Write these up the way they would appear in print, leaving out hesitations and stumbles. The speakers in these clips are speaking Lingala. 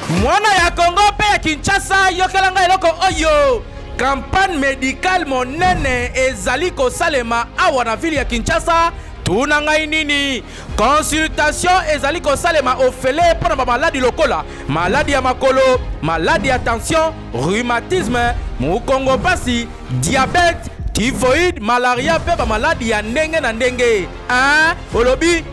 Mwana ya Congo pe ya Kinshasa yokelanga eloko oyo. Campagne médicale monene ezali kosalema awa na ville ya Kinshasa. Tuna ngai nini? Consultation ezali kosalema ofele pona ba maladie lokola, maladie ya makolo, maladie ya tension, rhumatisme, mukongo pasi, diabète, typhoïde, malaria pe ba maladie ya ndenge na ndenge. Olobi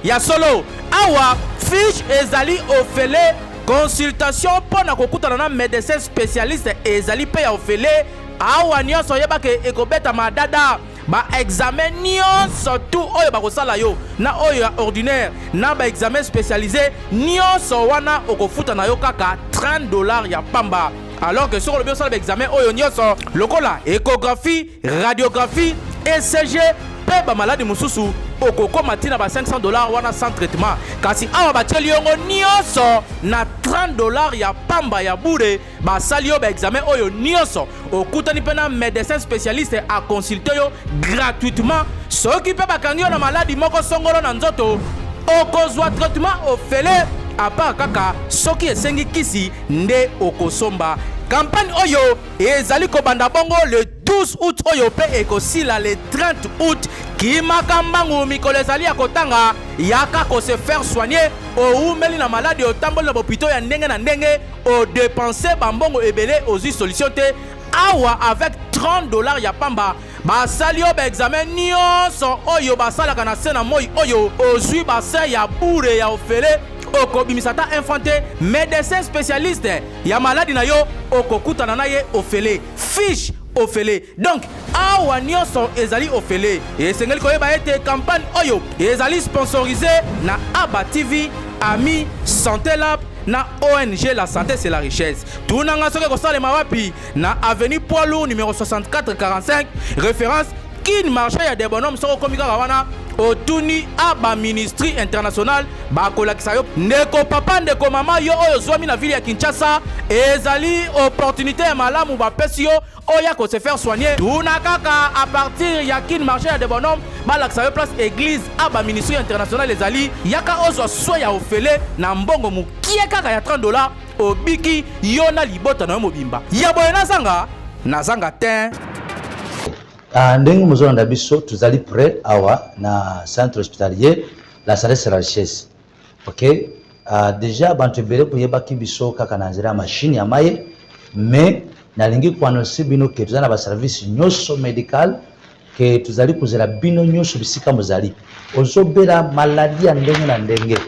ya solo. Awa fiche ezali ofele consultation pona kokutana na médecin spécialiste ezali pe ya ofele. Awa nyonso yebake ekobeta madada. Ba examen nyonso tout oyo bakosala yo na oyo ya ordinaire na ba examen spécialisé nyonso wana okofuta na yo kaka $30 ya pamba. Alors que sur le biosal ba examen oyo nyonso lokola échographie, radiographie, ECG pe ba maladie mususu okoko matina ba $500 wana sans traitement. Kasi awa ba teli yongo nyonso na $30 ya pamba ya bure ba sali yo ba examen oyo nyonso okutani pena médecin spécialiste a consulter yo gratuitement. Soki pe bakangi yo na maladie moko songolo na nzoto okozwa traitement ofele à part kaka soki esengi kisi nde okosomba. Campagne oyo ezali kobanda bongo le 12 août oyo pe ekosila le 30 août ki makambangu mikolo ezali ya kotanga yaka ko se faire soigner oumeli na maladie otamboli na bopito ya ndenge na ndenge o dépenser bambongo ebele ozwi solution te. Awa avec $30 ya pamba basali yo ba examen nyonso oyo basalaka na se na moi oyo ozwi base ya bure ya ofele okobimisata infante médecin spécialiste ya maladie na yo okokutana na ye ofele fiche ofele. Donc awa nyonso ezali ofele esengeli koyeba ete campagne oyo ezali sponsorisé na Aba TV, Ami, Santé Lab na ONG La Santé c'est la richesse. Tunanga soke kosalema wapi na avenue Poilou numéro 6445 référence Kin marché ya des bonhommes soko komika wana otuni Aba ministry international bakolakisa yo ndeko papa ndeko mama yo oyo zwami na ville ya Kinshasa ezali opportunité ya malamu bapesi yo oya ko se faire soigner. Tuna kaka à partir ya Kin marché ya des bonhommes balakisa yo place église Aba ministry international ezali yaka ozwa so ya ofele na mbongo mukie kaka ya $30 obiki yona libota na yo mobimba ya boye nazanga ten. Ndenge mozolanda biso tuzali prêt awa na centre hospitalier La Santé c'est la richesse. OK, déjà bantu ebele koyebaki biso kaka na nzela machine ya maye mais nalingi kuannonce bino ke tuzana ba service nyonso médical ke tuzali kuzela bino nyonso bisika mozali ozobela maladie ya ndenge na ndenge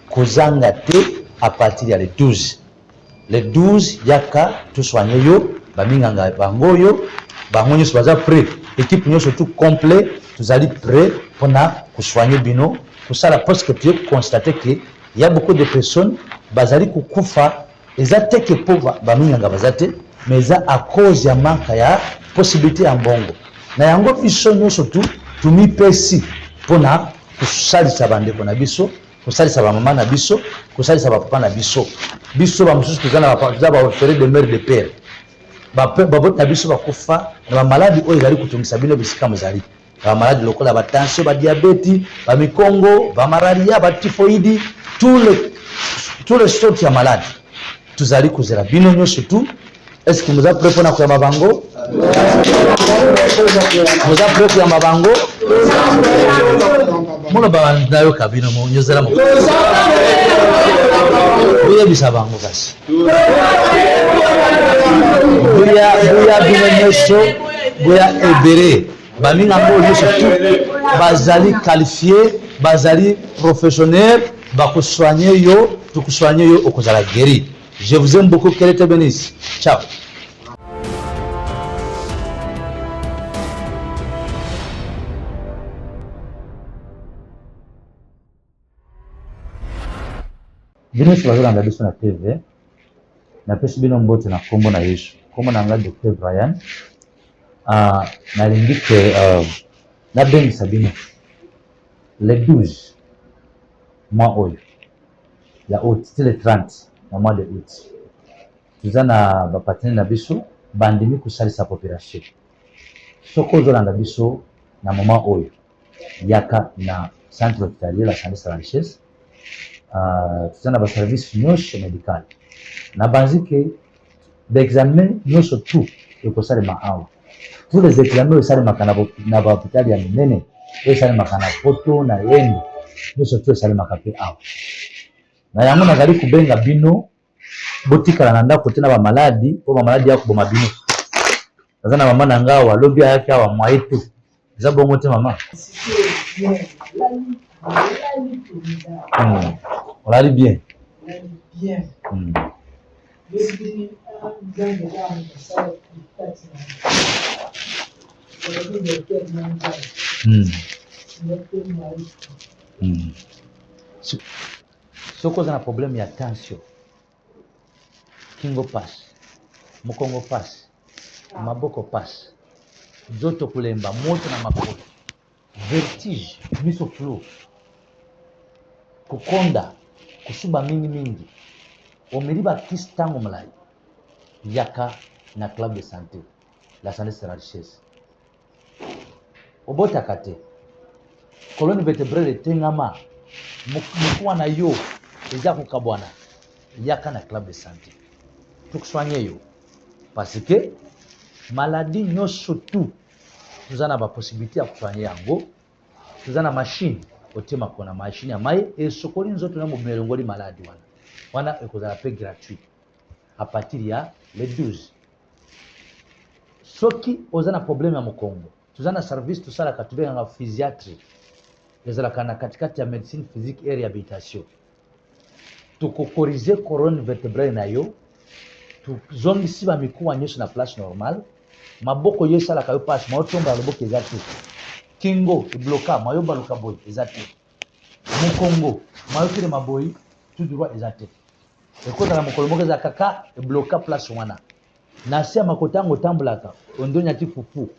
kozanga te à partir ya le 12 yaka tu soigner yo baminganga bango yo bango nyonso baza prêt. Équipe nyonso tout complet tuzali prêt pour soigner bino kusala parce que tu constater que il y a beaucoup de personnes bazali kukufa ezate ke pauvre baminganga bazate mais ça à cause ya manque ya possibilité ya mbongo na yango biso nyonso tout tumi pesi pona kusalisa bandeko na biso kusalisa ba mama na biso kusalisa ba papa na biso ba mususu tuzana ba ofere de mère de père babot na biso bakufa na ba maladie oyo ezali kutungisa bino bisika mozali ba maladie lokola ba tension ba diabète ba mikongo ba malaria ba typhoïde tous les sortes ya maladies tuzali kuzela bino nyonso tout. Est-ce que vous êtes prêts pour na kuyamba bango? Vous êtes prêts pour yamba bango? Mono ba nayo kabino mo nyozela mo buya bisa bango kasi buya bino nyonso buya ebere baminga ngo nyonso tout bazali qualifié bazali professionnel bakosoigner yo tukusoigner yo okozala guéri. Je vous aime beaucoup, qu'elle te bénisse. Ciao. Bino bazolanda biso na TV napesi bino mbote na kombo na Yesu kombo na nga Dr Brian nalingi ke nabengisa bino le 12 mois oyo ya août le 30 na mois de août tuzana ba partenaire na biso bandimi kusalisa population soko ozolanda biso na moment oyo yaka na centre hospitalier La Santé c'est la richesse toza na baservice nyonso médical na banzi ke baexamen nyonso tu ekosalema awa. Tous les examens oyo esalemaka na bahôpital ya minene oyo esalemaka na poto na yendo nyonso tu esalemaka mpe awa. Na yango nazali kobenga bino botikala na ndako te na bamaladi mpo bamaladi ya koboma bino. Naza na mama na nga awa alobi ayaki awa mwaye tu eza bongo te mama. Olali bien. Soko za na problème ya tension, kingo passe, mukongo passe, maboko passe, nzoto kulemba, moto na makolo, vertige, miso flou, kukonda, kusuba mingi, omeli bakisi ntango molai, yaka na club de santé, la santé sera richesse. Obotaka te, colonne vertébrale etengama, mokuwa na yo eza kokabwana, yaka na club de santé. Tukusoigne yo, parce que maladie nyonso tu toza na baposibilité ya kosoigne yango. Toza na machine otiema kona machine ya mai esokoli nzoto na momelongoli maladi wana ekozala pe gratuit à partir ya le 12. Soki oza na problème ya mokongo, toza na service tosalaka tobengaka physiatrie ezalaka na katikati ya médecine physique et réhabilitation. Tukokorize colonne vertébrale na yo, tuzongisi bamikuwa nyonso na place normale, maboko yo esalaka yo pasi maotomba loboko eza te, kingo ebloka mayo baluka boyi eza te, mokongo mayo kile maboyi tout droit eza te, ekozala mokolo moko eza kaka ebloka place wana na se ya makota yango otambolaka ondonya ti fufu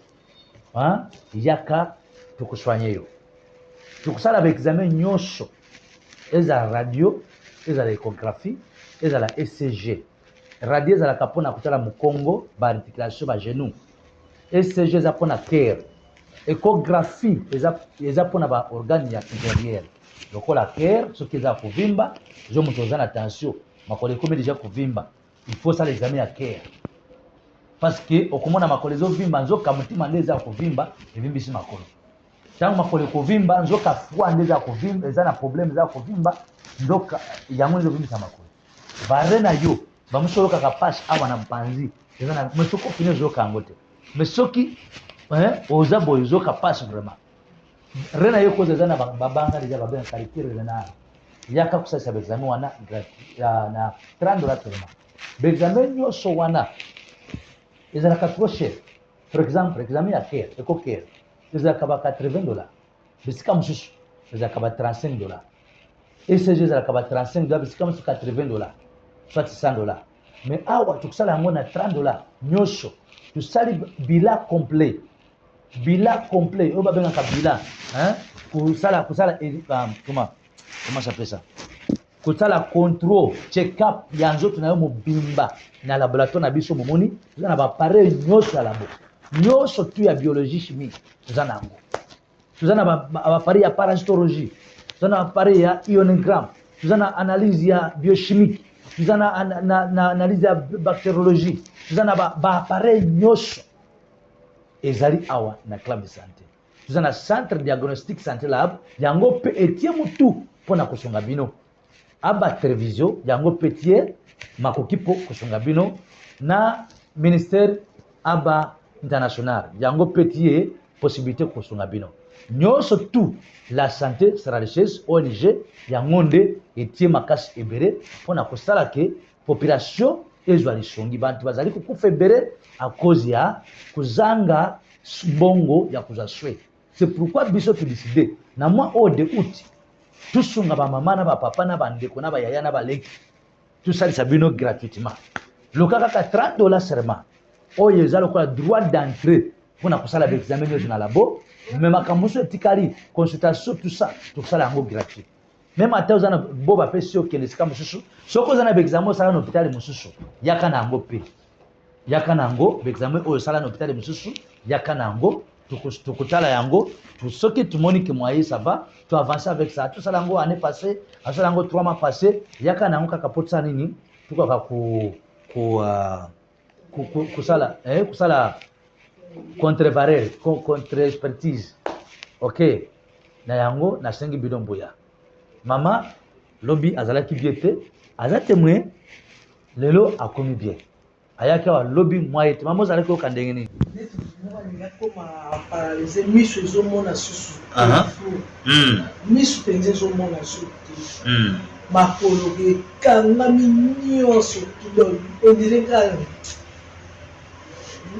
yaka tukusoigne yo. Tukusala baexamen nyonso, ezala radio, ezala échographie, ezala ECG. Radio ezalaka mpona kotala mokongo, baarticulation, bagenou. ECG eza mpona cœur. Échographie eza mpona baorgane ya intérieur. Lokola cœur, soki eza kovimba, zo moto oza na tension, makolo ekomi deja kovimba, il faut sala examen ya cœur. Parce que okomona makolo ezovimba, nzoka motima nde eza kovimba, evimbisi makolo. Tango makolo kovimba, nzoka froid nde eza kovimba, eza na problème eza kovimba, nzoka yango nzo vimbisa makolo. Bare na yo, bamusolokaka pasi awa na mpanzi, eza na mesoko fine zoka yango te. Mais soki oza boye zoka pasi vraiment. Rena yo koza eza na babanga deja babenga qualité renale. Yaka kusalisa examen wana na $30 seulement. Examen nyonso wana ezalaka trop cher. Par exemple, examen ya cœur, écho cœur, ezalaka ba $80. Bisika mosusu ezalaka ba $35. ECG ezalaka ba $35, bisika mosusu $80, soit $100. Mais awa tukusala yango na $30 nyonso. Tusali bilan complet. Bilan complet, oyo babengaka bilan, kusala comment ça s'appelle ça? Kusala contrôle, check-up ya nzoto na yo mobimba na laboratoire na biso momoni, toza na baappareil nyonso ya labo. Nyonso tu ya biologie chimie, toza na yango. Toza na baappareil ya parasitologie, toza na baappareil ya ionogramme, toza na analyse ya biochimique, toza na analyse ya bactériologie, toza na baappareil nyonso ezali awa na club de santé. Toza na centre diagnostic santé lab, yango pe etie mutu mpona kosunga bino. Aba télévision yango petie makoki po kosunga bino na ministère aba international yango petie possibilité kosunga bino. Nyonso tout la santé sera richesse ONG yango nde etie makasi ebere mpona kosala ke population ezwa lisongi bantu bazali kokufa ebere à cause ya kuzanga bongo ya kuzaswe. C'est pourquoi biso tu décider na mois de août tusunga ba mama na ba papa na ba ndeko na ba yaya na ba leki tusalisa bino gratuitement. Lokaka ka $30 seulement. Oyo ezalo kwa droit d'entrée mpona kosala ba examen yo na labo, mais makambuso etikali consultation tout ça tukusala yango gratuit. Même ata ozana bo ba pesi yo kende sika mususu, soko ozana ba examen osala na hôpital mususu, yaka na yango pe. Yaka na yango ba examen oyo sala na hôpital mususu, yaka na yango tukutala yango soki tumoni ke moyen ça va tu avancer avec ça tout ça lango année passée ça lango 3 mois passé yaka nango kaka potsa nini tukaka kusala contre expertise OK na yango na sengi bidon boya mama lobi azalaki bien te aza témoin lelo akomi bien ayaki wa lobi moyen mama azalaki okandenge nini paralysé miso ezomona susu miso penze ezomona susu makolo ekangami nyonso ondireka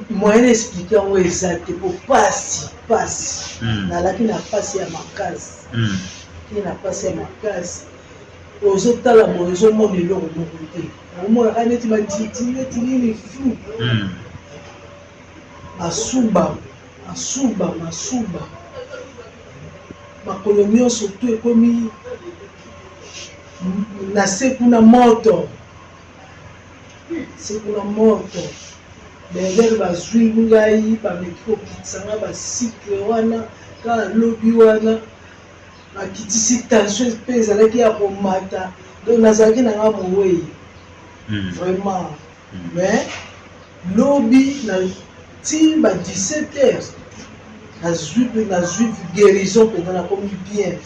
moyen d'expliquer yango eza te po pasi nalaki na pasi ya makasi na pasi ya makasi ozotala moyo ezomona eloko moko te omonaka neti matiti neti nini flou masuba makolo nyonso to ekomi na se kuna moto bengere bazwi ngai bameki kokitsanga basikle wana kaka lobi wana bakitisi tension mpe ezalaki ya komata donc nazalaki nanga mowei vraiment mais lobi ti ba 17 heures nazwi guérison mpenza nakomi bien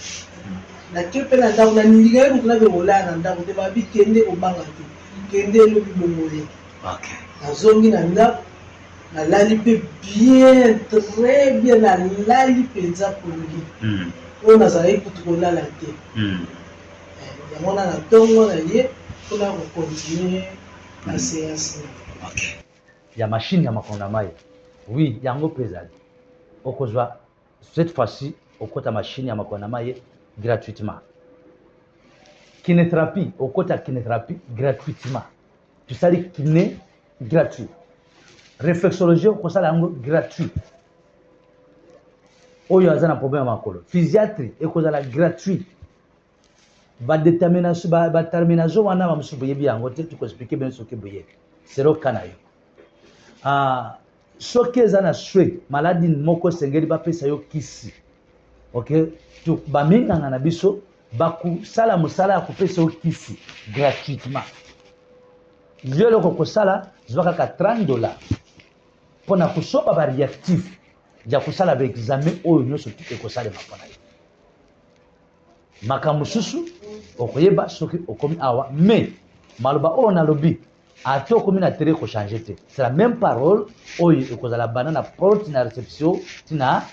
nake mpe na ndako naningai kokuna mpe kolaya na ndako te babi kende kobanga te kende elobi bongoye nazongi na ndako nalali mpe bien très bien nalali mpenza pongi oyo nazalaki kutu kolala te yango na ntongo na ye mpona kocontinue na séance ya machine ya makonda mai oui yango mpe ezali okozwa cette fois-ci okota machine ya makonda mai gratuitement kinéthérapie okota kinéthérapie gratuitement tosali kiné gratuit réflexologie okosala yango gratuit oyo aza na problème ya makolo physiatrie ekozala gratuit batermination wana bamosusu boyebi yango te tukoexplike bino soki boyebi sero ka na yo soki eza na swe maladi moko esengeli bapesa yo kisi ok baminganga na biso bakusala mosala ya kopesa yo kisi gratuitement yo eloko kosala zwa kaka $30 mpona kosopa bareactif ya kosala baexamen oyo nyonso ekosalema mpona yo makambo mosusu okoyeba soki okomi awa mais maloba oyo nalobi ate okomi na tere ekochange te c'est la même parole oyo ekozala bana na porte na réception tina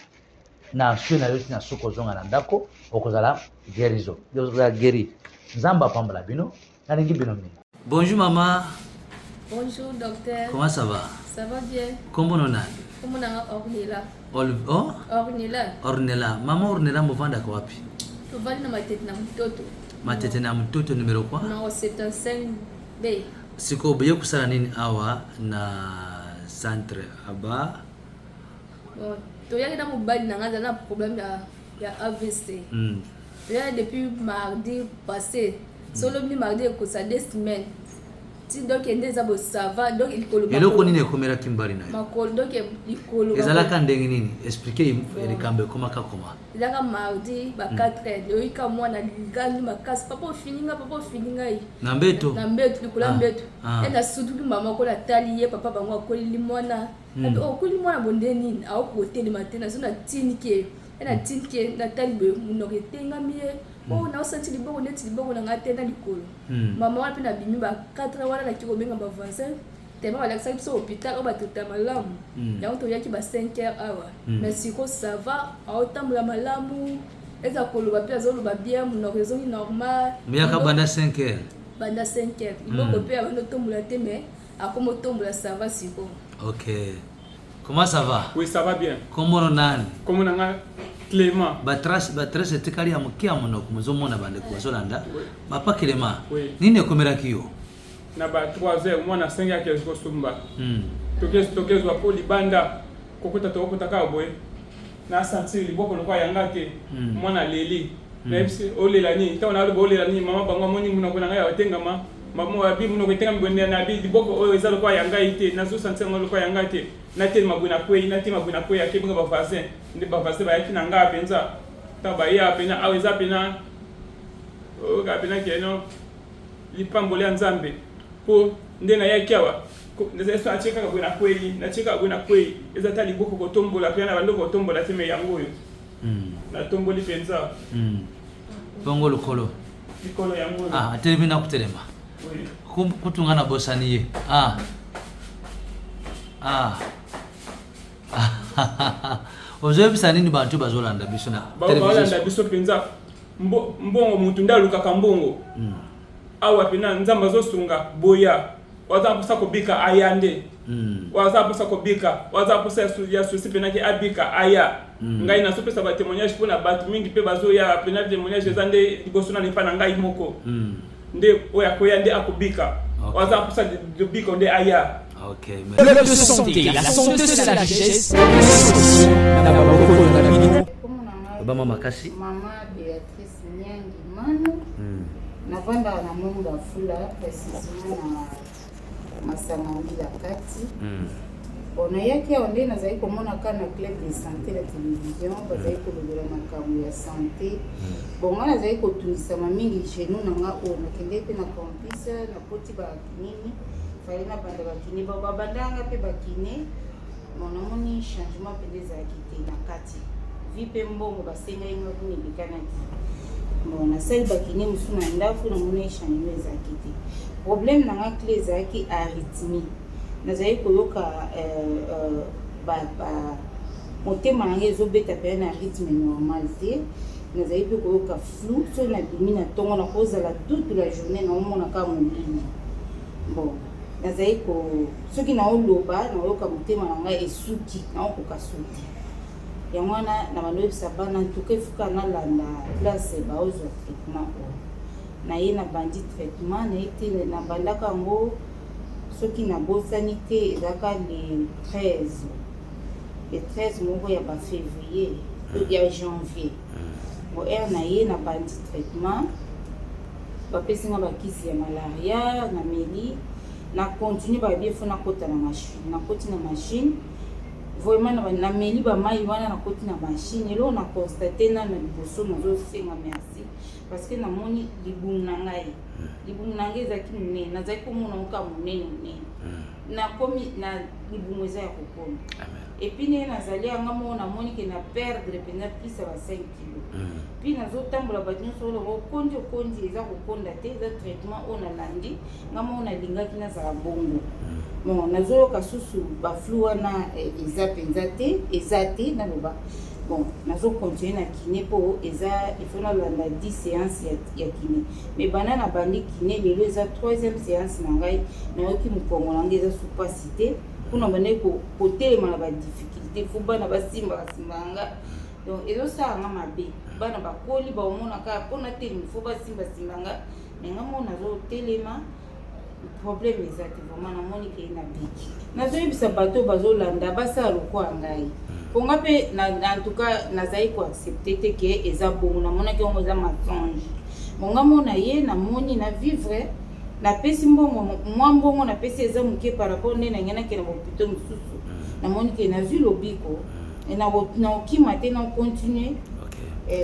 na sue na yo tina soki ozonga na ndako okozala guérison okozala guéri nzambe apambola bino nalingi bino mingi. Bonjour maman. Bonjour docteur. Comment ça va? Ça va bien. Comment on a? Comment on a Ornella? Oh? Ornella. Mama Ornella muvanda kwa wapi? Tuvali na matete na mtoto. Matete na mtoto numero kwa? Na 75B. Siko beye kusala nini awa na centre aba? Bon, toyaki na mobali na ngaza na problème ya AVC. Toyaki depuis mardi passé. Solo mi mardi ekosa 2 semaines. Donc ndeza ça va donc il kolo eloko nini ekomera kimbali nayo makolo donc il kolo ezalaka ndenge nini expliquer elikambe koma ezalaka mardi ba 4h loika mwana ligani makasi papa fininga na mbeto likola mbeto enda sutuki mama kola tali ye papa bango akoli mwana okoli mwana bonde nini akokotelema matena so na tinike ena tinike na tali be munoke tengami oh na osati liboko neti liboko na ngate na likolo mama wana pe na bimi ba 4 wana na kiko benga ba voisin tema wala kisa biso hôpital o batota malamu yango to yaki ba 5h awa mais siko ça va aotamula malamu eza koloba pe azoloba bien muno raison normal miaka banda 5h liboko pe abando tomula te mais akomo tomula ça va siko. OK. Comment ça va? Oui, ça va bien. Comment on a? Comment on a Clément. Batrace etikali amukia mono kumuzomona bande kwa Zolanda. Papa Clément. Oui. Nini ekomera kiyo? Na ba 3h mwana 5h kezo sumba. Tokezo wa poli banda kokota tokota ka boy. Na sentir liboko no kwa yangake mwana leli. Na ipsi olela ni ta ona olela ni mama bango moni muna kuna ngaya otengama Maman abi muno ketenga mbonde na abi diboko oyo ezalo kwa yanga ite na zo sentir ngolo kwa yanga ite na te mabuna kwe na te mabuna kwe akebinga ba vaccin ndi ba vaccin ba yakina nga penza ta ba ya pena aweza pena o ga pena keno lipambole ya nzambe po ndena yakiawa ndeza eso acheka bwana kweli na cheka bwana kweli eza tali boko kotombola pena bando kotombola teme yango yo na tomboli penza bongo lokolo yango atelemi na kutelema kutungana bosani ye ozoyebisa nini bantu bazolanda biso na balanda biso penza mbongo mutu ndalukaka mbongo awa pena nzamba zosunga boya waza posa kobika ayande waza posa kobika waza posa ya susi pena ke abika aya ngai na sopesa ba témoignage pona batu mingi pe bazoya pena témoignage zande liboso na nepa na ngai moko nde oya koya nde akobika waza posa de bika nde aya. Ok, Le de santé, la santé c'est la richesse. Obama makasi. Mama Beatrice Nyangi Manu. Navanda na Munga Fula, précisément na Masangambila Kati. On a yaki onde nazali komona kana club de santé la télévision, bazali kolobela makambo ya santé. Bon nga nazali kotunisa mingi chez nous nanga o nakende pe na campus na poti ba kinini. Fallait na banda bakini ba bandanga pe bakine. Monamoni changement pe des akité na kati. Vipe mbongo basenga inga kuni bikanaki. Bon na sel bakini musuna ndafu na mona changement des akité. Problème nanga clé zaki arythmie. Nazali koyoka motema nange ezobeta pe na rythme normal te. Nazali pe koyoka flou so na bimi na tongo na kozala toute la journée na omona ka molini. Bon nazali ko soki na oloba na oyoka motema nanga esuki na okoka suki yango wana na banoyebisa bana ntuka efuka nalanda place baozwa traitement oyo na ye na bandi traitement na ye te na bandaka yango soki nabosani te ezalaka le 13 moko ya bafévrier ya janvier bo ere na ye na bandi traitement bapesinga bakisi ya malaria na meli na continue ba bien fona kota na machine na koti na machine vraiment na meli ba mai wana na koti na machine elo na constater na liboso nazo senga merci parce que na moni libungu na ngai zaki ne na zaki komona oka monene na komi na libungu za ya kokoma et puis ne nazali anga mona moni ke na perdre pena plus à 5 kg puis nazo tambola ba nyonso lo konji eza kokonda te za traitement on a landi ngamo on a lingaki na za bongo bon nazo ka susu ba flou wana eza penza te na loba bon nazo continuer na kiné po eza il faut na landa 10 séances ya kiné mais banana bandi kiné lelo eza 3e séance na ngai na yoki mukongo na ngeza supacité kuna bane ko kotelema na ba difficulté fu bana basimba nga donc ezo sa nga mabe bana bakoli ba omona ka pona telemi fu basimba nga nga mona zo telema problème ezati vraiment na moni ke na biki nazo yebisa bato bazolanda basa lokwa ngai ponga pe en tout cas nazai ko accepter te ke eza bongo na mona ke on eza mensonge monga mona ye na moni na vivre na pesi mbongo mbongo na pesi eza muke par rapport ne na ngena ke na hôpital mususu na moni ke na vu lobiko et na okima te na continuer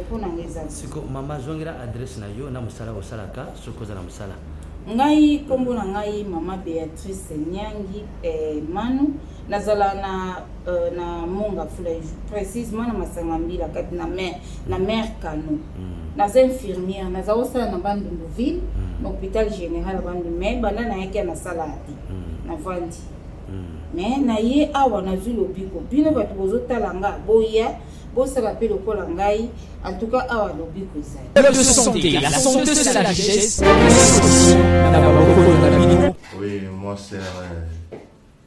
pour na ngeza siko mama zongera adresse na yo na musala osalaka sokoza na musala ngai kombo na ngai mama Beatrice Nyangi Manu nazala na Monga Fula précisément na Masangambila kati na mère Kano naza infirmière naza osala na Bandunduville na hôpital général Bandundu bana na yaki na salati na vandi mais na ye awa na zulobiko bino bato bozotala nga boya bosala pe lokola ngai en tout cas awa lobiko ezali Le de santé, la santé c'est la richesse. Oui, moi c'est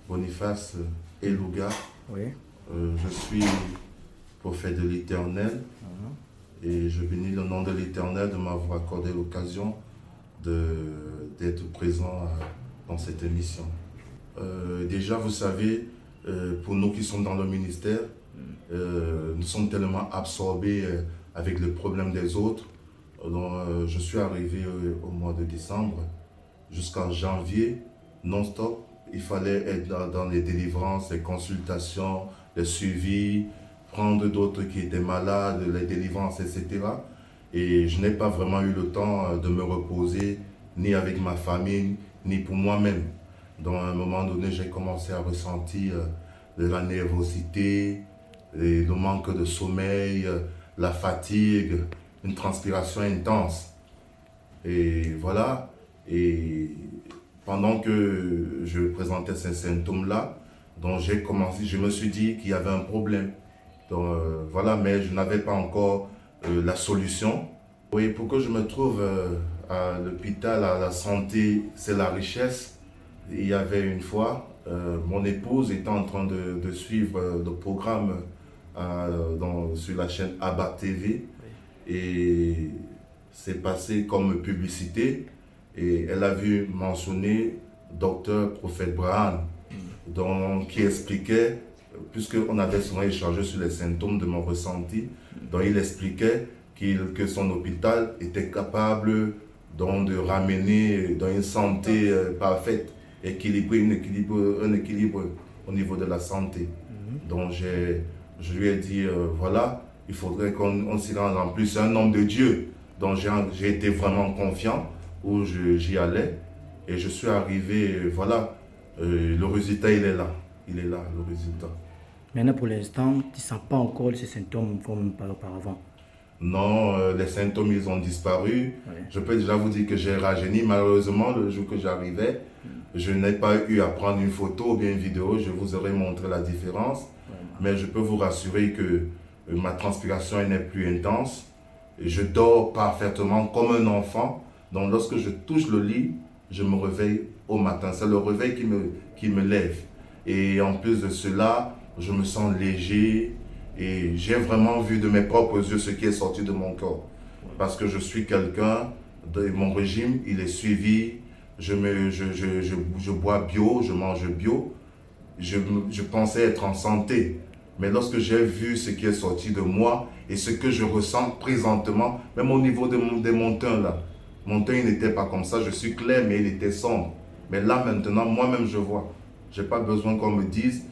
Boniface Elouga. Oui. Je suis prophète de l'Éternel et je bénis le nom de l'Éternel de m'avoir accordé l'occasion d'être présent dans cette émission. Déjà, vous savez, pour nous qui sommes dans le ministère, nous sommes tellement absorbés avec le problème des autres. Donc, je suis arrivé au mois de décembre jusqu'en janvier, non-stop. Il fallait être dans les délivrances, les consultations, les suivis, prendre d'autres qui étaient malades, les délivrances, etc. Et je n'ai pas vraiment eu le temps de me reposer, ni avec ma famille, ni pour moi-même. Donc à un moment donné, j'ai commencé à ressentir de la nervosité, et le manque de sommeil, la fatigue, une transpiration intense. Et voilà, et pendant que je présentais ces symptômes-là, donc j'ai commencé, je me suis dit qu'il y avait un problème. Donc voilà, mais je n'avais pas encore la solution. Oui, pour que je me trouve à l'hôpital, à la santé, c'est la richesse. Il y avait une fois, mon épouse était en train de suivre le programme sur la chaîne Abba TV. Et c'est passé comme publicité. Et elle a vu mentionner Dr Prophète Braham, qui expliquait, puisqu'on avait souvent échangé sur les symptômes de mon ressenti, donc il expliquait que son hôpital était capable de ramener dans une santé parfaite, équilibrée, un équilibre au niveau de la santé. Donc je lui ai dit, voilà, il faudrait qu'on s'y rende. En plus, c'est un homme de Dieu. Donc j'ai été vraiment confiant où j'y allais. Et je suis arrivé, voilà, le résultat, il est là. Il est là, le résultat. Maintenant, pour l'instant, tu ne sens pas encore ces symptômes comme auparavant? Non, les symptômes, ils ont disparu. Ouais. Je peux déjà vous dire que j'ai rajeuni. Malheureusement, le jour que j'arrivais, je n'ai pas eu à prendre une photo ou bien une vidéo. Je vous aurais montré la différence. Ouais. Mais je peux vous rassurer que ma transpiration n'est plus intense. Et je dors parfaitement comme un enfant. Donc, lorsque je touche le lit, je me réveille au matin. C'est le réveil qui me lève. Et en plus de cela, je me sens léger. Et j'ai vraiment vu de mes propres yeux ce qui est sorti de mon corps. Parce que je suis quelqu'un, mon régime, il est suivi. Je bois bio, je mange bio. Je pensais être en santé. Mais lorsque j'ai vu ce qui est sorti de moi et ce que je ressens présentement, même au niveau des montants là, mon teint il n'était pas comme ça, je suis clair mais il était sombre. Mais là maintenant, moi-même je vois. Je n'ai pas besoin qu'on me dise.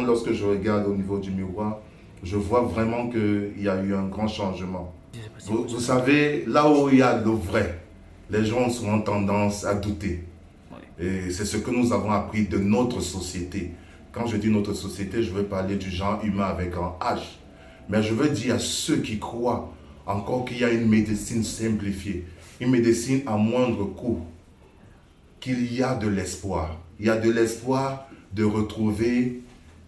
Lorsque je regarde au niveau du miroir, je vois vraiment qu'il y a eu un grand changement. Vous savez, là où il y a le vrai, les gens ont souvent tendance à douter. Et c'est ce que nous avons appris de notre société. Quand je dis notre société, je veux parler du genre humain avec un H. Mais je veux dire à ceux qui croient encore qu'il y a une médecine simplifiée, une médecine à moindre coût, qu'il y a de l'espoir. Il y a de l'espoir de retrouver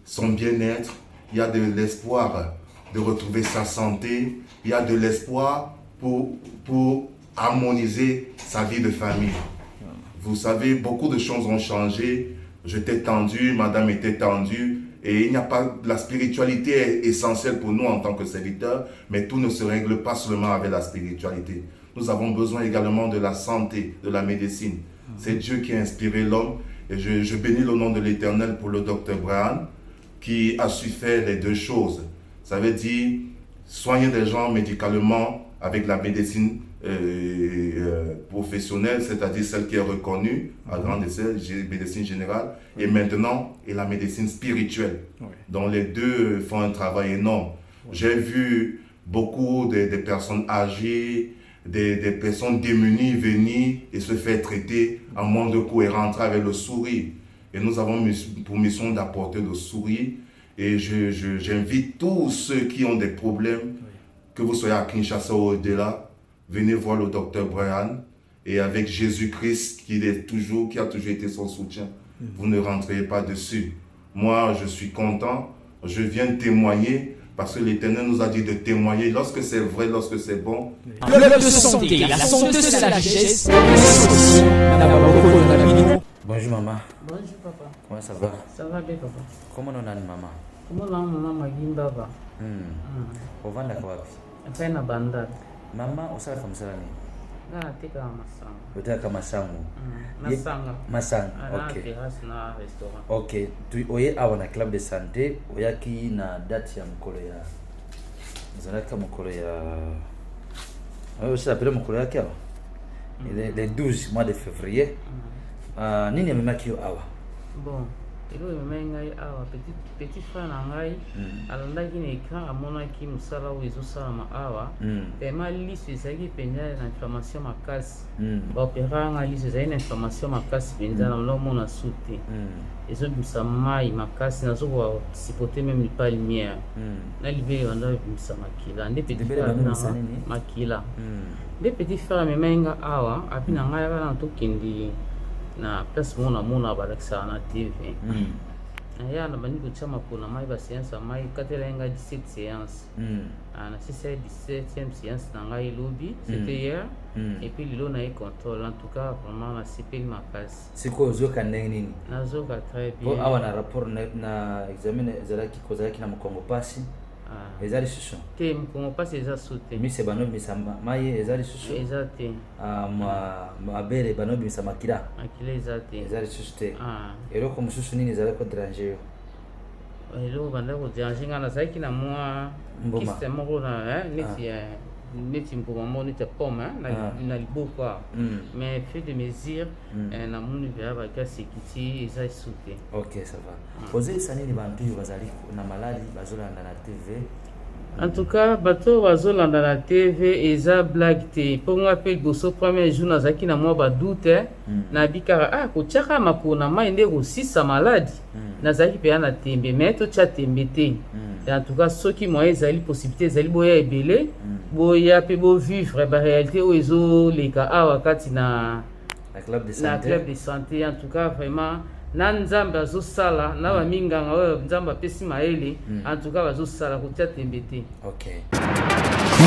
son bien-être, il y a de l'espoir de retrouver sa santé, il y a de l'espoir pour harmoniser sa vie de famille. Vous savez, beaucoup de choses ont changé. J'étais tendu, madame était tendue, et il n'y a pas, la spiritualité est essentielle pour nous en tant que serviteurs, mais tout ne se règle pas seulement avec la spiritualité. Nous avons besoin également de la santé, de la médecine. C'est Dieu qui a inspiré l'homme, et je bénis le nom de l'Éternel pour le docteur Braham, qui a su faire les deux choses. Ça veut dire soigner des gens médicalement avec la médecine professionnelle, c'est-à-dire celle qui est reconnue à grande échelle, médecine générale, et maintenant, et la médecine spirituelle. Donc les deux font un travail énorme. J'ai vu beaucoup de personnes âgées, des personnes démunies venir et se faire traiter à moins de coût et rentrer avec le sourire. Et nous avons pour mission d'apporter le sourire. Et j'invite tous ceux qui ont des problèmes, que vous soyez à Kinshasa ou au-delà, venez voir le docteur Brian. Et avec Jésus-Christ, qui a toujours été son soutien, vous ne rentrez pas dessus. Moi, je suis content. Je viens témoigner parce que l'Éternel nous a dit de témoigner lorsque c'est vrai, lorsque c'est bon. Le de santé, la santé c'est la richesse. Bonjour maman. Bonjour papa. Comment ça va? Ça va bien papa. Comment on a maman? Comment on a maman Magimba va? Ovanda kwa wapi? Apena bandari. Mama usala famsala ni? Na tika masanga. Utaka masangu. Masanga. Masanga. Okay. Na restaurant. Okay. Tu oye awa na club de santé oyaki na date ya mukolo ya. Zalaka mukolo ya. Ayo usapele mukolo yake awa. le 12 mois de février. Nini amemaki yo awa? Bon, eloko ememaki ngai awa petit frère na ngai alandaki na écran amonaki mosala oyo ezosalama awa pema liso ezalaki mpenza na information makasi baopera nga liso ezalaki na information makasi mpenza na lomona su te ezobimisa mai makasi nazokosipote meme lipa lumière na libele banda bimisa makila nde petit frère makila nde petit frère amemaki nga awa api na ngai aka na tokende na place mona balakisaka na TV ya na bandi kotia makolo na mai baséance ya mai katela nga 17 séance na 17e séance na ngai elobi c'était hier et puis lelo na ye contrôle en tout cas vraiment na sepeli makasi siko ozoka ndenge nini nazoka très bien po awa na rapport na examen ezalaki kozalaki na mokongo pasi ezali susu te mokongo pasi eza su te mise banobimisa mai ezali susu eza te mabele banobimisa makila eza te ezali susu te eloko mosusu nini ezali koderange yo eloko banda koderange nga nazalaki na mwa kiste moko na neti mbuma moko neti ya pomme na liboka mais fait de mesure na moni vera bakasi ekiti eza su te ok ça va ozalisa nini bantu oyo bazali na maladi bazolanda na TV? En tout cas, bateau bazolanda na TV eza blague te. Pour nga pe liboso premier jour nazaki na mwa badoute na bikara kotiaka makolo na mai nde kosisa maladi nazalaki mpe na tembe mais totya tembe te. En tout cas soki moyen ezali possibilité ezali boya ebele boya mpe bovivre baréalité oyo ezoleka awa kati na club de santé. En tout cas vraiment na nzambe azosala na baminganga oyo nzambe apesi mayele en tout cas bazosala kotia tembe te.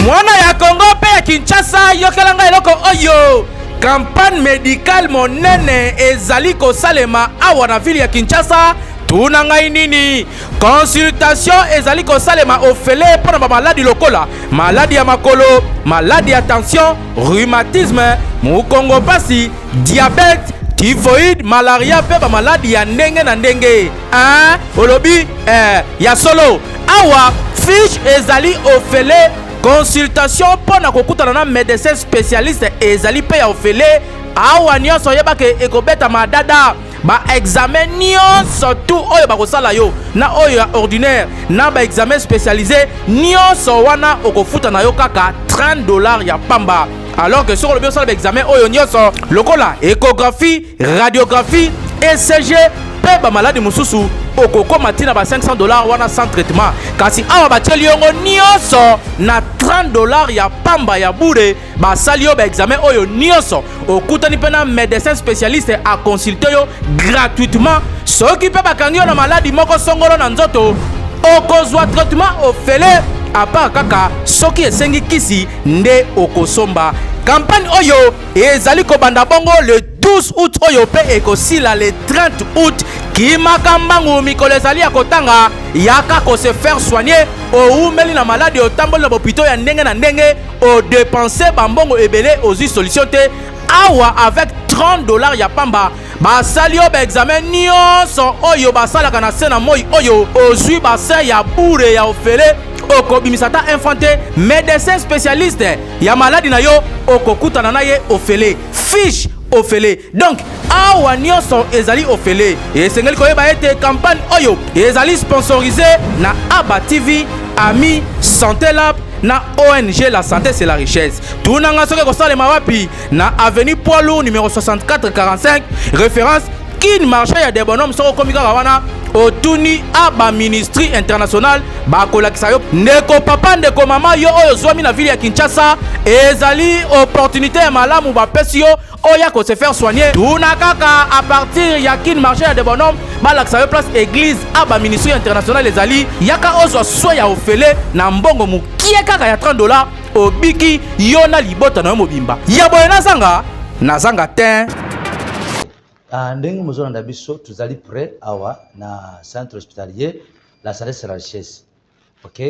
Mwana ya Congo mpe ya Kinshasa yokelanga eloko oyo campagne médicale monene ezali kosalema awa na ville ya Kinshasa. Tuna ngai nini consultation ezali kosalema ofele mpona bamaladi lokola maladi ya makolo, maladi ya tension, rhumatisme, mokongo pasi, diabète, typhoïde, malaria pe ba maladi ya ndenge na ndenge olobi ya solo awa fiche ezali ofele consultation pona kokutana na médecin spécialiste ezali pe ya ofele awa nyonso yebake ekobeta madada ba examen nyonso tu oyo bakosala yo na oyo ya ordinaire na ba examen spécialisé nyonso wana okofuta na yo kaka $30 ya pamba. Alors que sur le biosol examen oyo nyonso lokola échographie, radiographie, ECG pe ba maladi mususu okoko matina ba $500 wana sans traitement kasi awa batieli yongo nyonso na $30 ya pamba ya bure basali yo ba examen oyo nyonso okutani pe na médecin spécialiste a consulter yo gratuitement soki pe bakangi yo na maladi moko songolo na nzoto okozwa traitement ofele à part kaka soki esengi kisi nde okosomba. Campagne oyo ezali kobanda bongo le 12 août oyo pe ekosila le 30 août kimakambangu mikolo ezali ya kotanga yaka ko se faire soigner oumeli na maladi otamboli na bopito ya ndenge na ndenge o dépenser bambongo ebele ozwi solution te awa avec $30 ya pamba basali yo ba examen nyonso oyo basalaka na se na moi oyo ozwi base ya bure ya ofele okobimisa ta infante médecin spécialiste ya maladi na yo okokutana na ye ofele fiche ofele. Donc awa nyonso ezali ofele esengeli koyeba ete campagne oyo ezali sponsorisé na Aba TV, Ami, Santé Lab na ONG La Santé c'est la richesse. Tunanga soke kosalema wapi na avenue Poilou numéro 6445 référence Kin marché ya des bonhommes soko komika wana otuni Aba ministry international bakolakisa yo ndeko papa ndeko mama yo oyo zwami na ville ya Kinshasa ezali opportunité ya malamu bapesi yo oya ko se faire soigner tuna kaka à partir ya Kin marché ya des bonhommes balakisa yo place église Aba ministry international ezali yaka ozwa soin ya ofele na mbongo mukie kaka ya $30 obiki yo na libota na yo mobimba ya boye nazanga te. Ndenge mozolanda biso tozali prêt awa na centre hospitalier La Santé c'est la richesse. OK,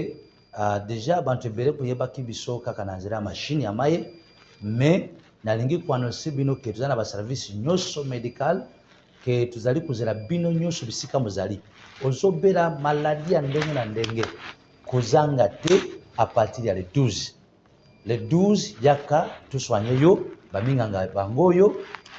déjà bantu ebele koyebaki biso kaka na nzela machine ya maye mais nalingi koannonce bino ke tozali na baservice nyonso médical ke tozali kozela bino nyonso bisika mozali ozobela maladi ya ndenge na ndenge kozanga te à partir ya le 12 yaka to soigner yo baminganga bango oyo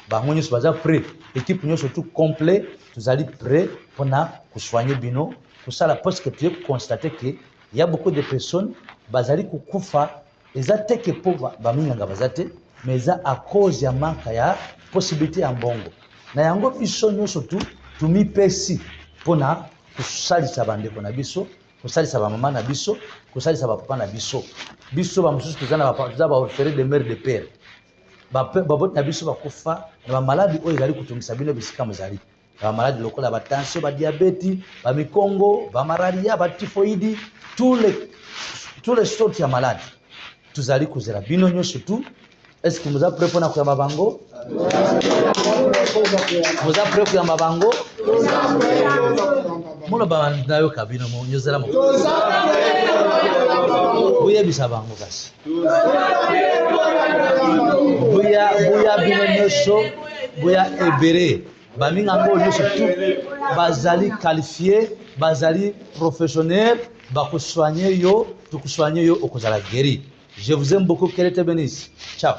bango nyonso baza prêt équipe nyonso tout complet tozali prêt mpona kosoigne bino kosala parce que tu constate que il y a beaucoup de personnes bazali kokufa eza te ke po baminganga baza te mais eza à cause ya manka ya possibilité ya mbongo na yango biso nyonso tu tumipesi mpona kosalisa bandeko na biso kosalisa bamama na biso kosalisa bapapa na biso biso bamosusu toza baorfere de mare de père baboti na biso bakufa na bamaladi oyo ezali kotungisa bino bisika mozali na bamaladi lokola batension badiabeti bamikongo bamararia batifoidi tous les sortes ya maladi tozali kozela bino nyonso tu est-ce que moza prêt mpona koyamba bango moza prêt koyamba bango moloba nayoka bino nyozela mo boyebisa bango kasi boya bino nyonso boya ebere bamingango nyonso tu bazali qualifié bazali professionnel bakosoigne yo tukosoigne yo okozala guéri. Je vous aime beaucoup, qu'elle te bénisse. Ciao.